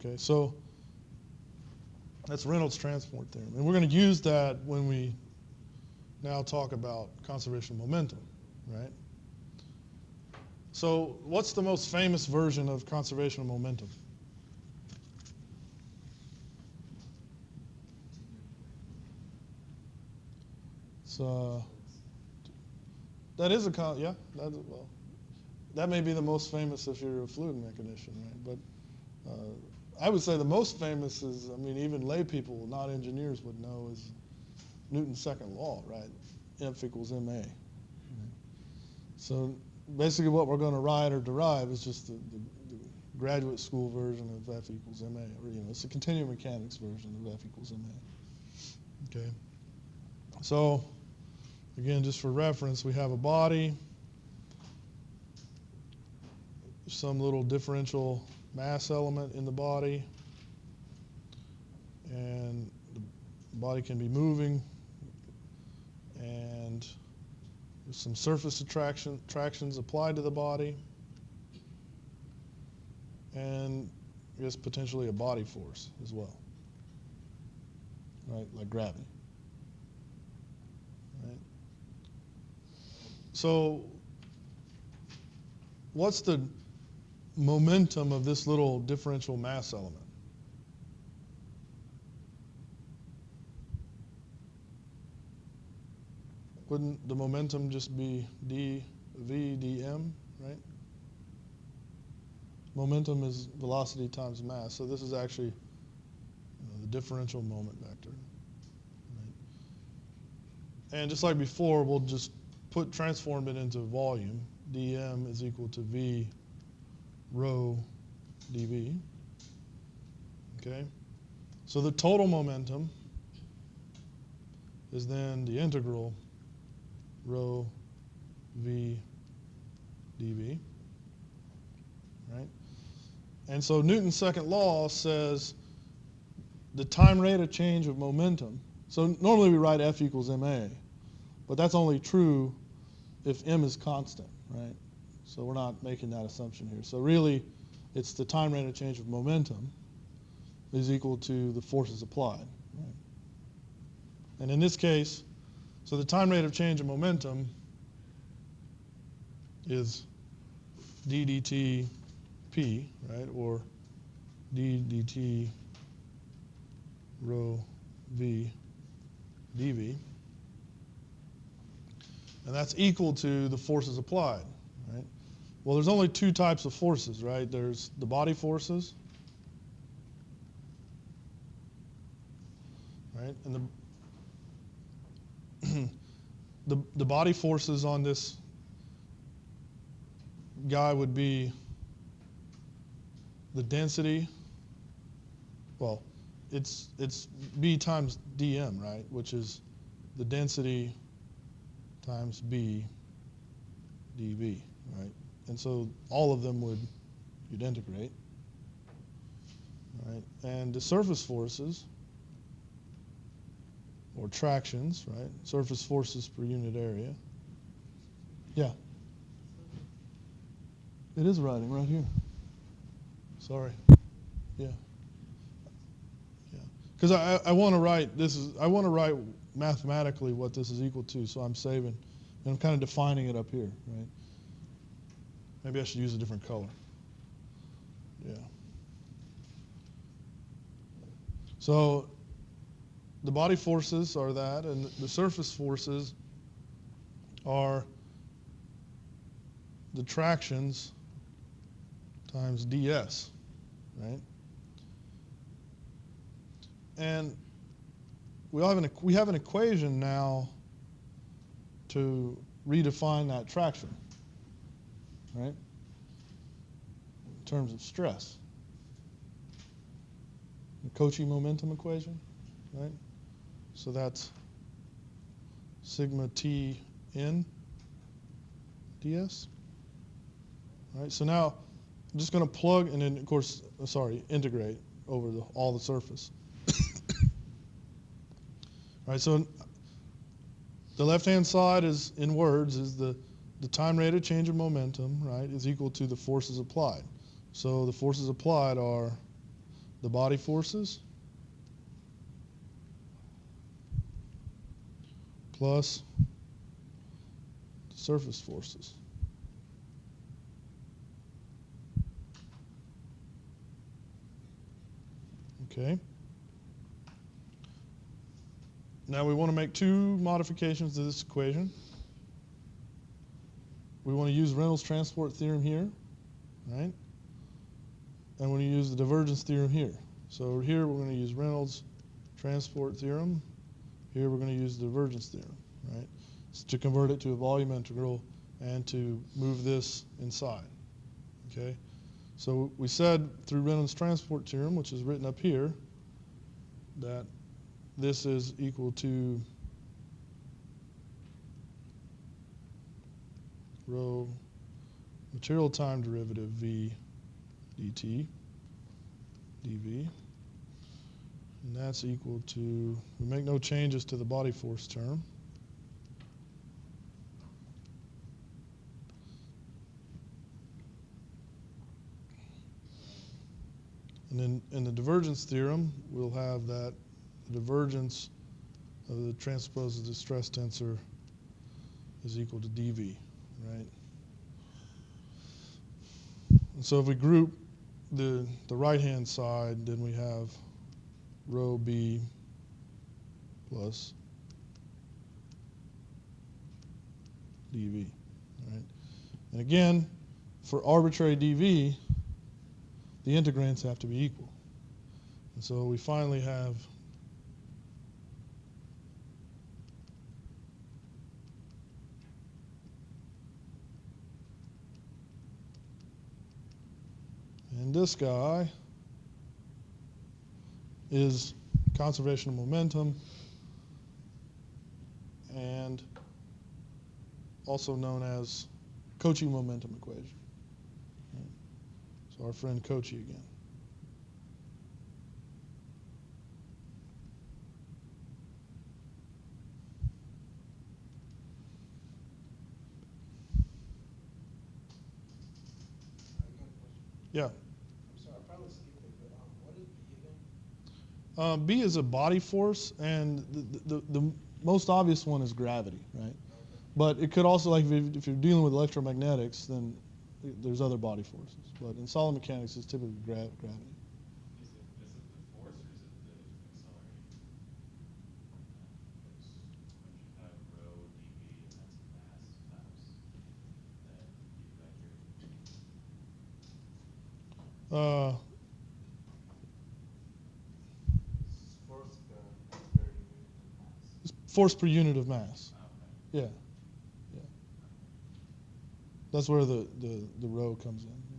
Okay, so that's Reynolds transport theorem. And we're going to use that when we now talk about conservation of momentum, right? So what's the most famous version of conservation of momentum? So that is well, that may be the most famous if you're a fluid mechanician, right? But I would say the most famous is, I mean, even lay people, not engineers, would know is Newton's second law, right? F equals ma. Right? So basically what we're going to write or derive is just the graduate school version of F equals ma, or it's a continuum mechanics version of F equals ma. Okay. So again, just for reference, we have a body, some little differential mass element in the body, and the body can be moving, and there's some surface attractions applied to the body, and I guess potentially a body force as well, right, like gravity. Right. So what's the momentum of this little differential mass element? Wouldn't the momentum just be dv dm, right? Momentum is velocity times mass, so this is actually the differential moment vector. Right? And just like before, we'll just transform it into volume. dm is equal to v rho dv. Okay? So the total momentum is then the integral rho v dv. Right? And so Newton's second law says the time rate of change of momentum. So normally we write F equals ma, but that's only true if m is constant, right? So we're not making that assumption here. So really, it's the time rate of change of momentum is equal to the forces applied. Right? And in this case, so the time rate of change of momentum is d dt p, right, or d dt rho v dv. And that's equal to the forces applied, right? Well, there's only two types of forces, right? There's the body forces, right? And the body forces on this guy would be the density. Well, it's B times dm, right? Which is the density times B dV, right? And so all of them you'd integrate, right? And the surface forces, or tractions, right? Surface forces per unit area. Yeah. It is writing right here. Sorry. Yeah. Yeah. Because I want to write I want to write mathematically what this is equal to, so I'm saving, and I'm kind of defining it up here, right? Maybe I should use a different color. Yeah. So the body forces are that, and the surface forces are the tractions times ds, right? And we have an equation now to redefine that traction, right? In terms of stress. The Cauchy momentum equation, right? So that's sigma t n ds. All right, so now I'm just going to plug, and then, of course, integrate over all the surface. All right, so the left-hand side is, in words, is the time rate of change of momentum, right, is equal to the forces applied. So the forces applied are the body forces plus the surface forces. Okay. Now we want to make two modifications to this equation. We want to use Reynolds transport theorem here, right? And we're going to use the divergence theorem here. So here we're going to use Reynolds transport theorem. Here we're going to use the divergence theorem, right? It's to convert it to a volume integral and to move this inside, okay? So we said through Reynolds transport theorem, which is written up here, that this is equal to rho material time derivative v dt dv, and that's equal to, we make no changes to the body force term, and then in the divergence theorem we'll have that the divergence of the transposed distress tensor is equal to dv, right? And so if we group the right-hand side, then we have rho b plus dv, right? And again, for arbitrary dv, the integrands have to be equal. And so we finally have and this guy is conservation of momentum and also known as Cauchy momentum equation. Right? So our friend Cauchy again. Yeah. B is a body force, and the most obvious one is gravity, right? Okay. But it could also, like if you're dealing with electromagnetics, then there's other body forces. But in solid mechanics, it's typically gravity. Is it the force or is it the accelerating? When you have rho dv and that's mass times that you vector. Force per unit of mass. Okay. Yeah. That's where the rho comes in.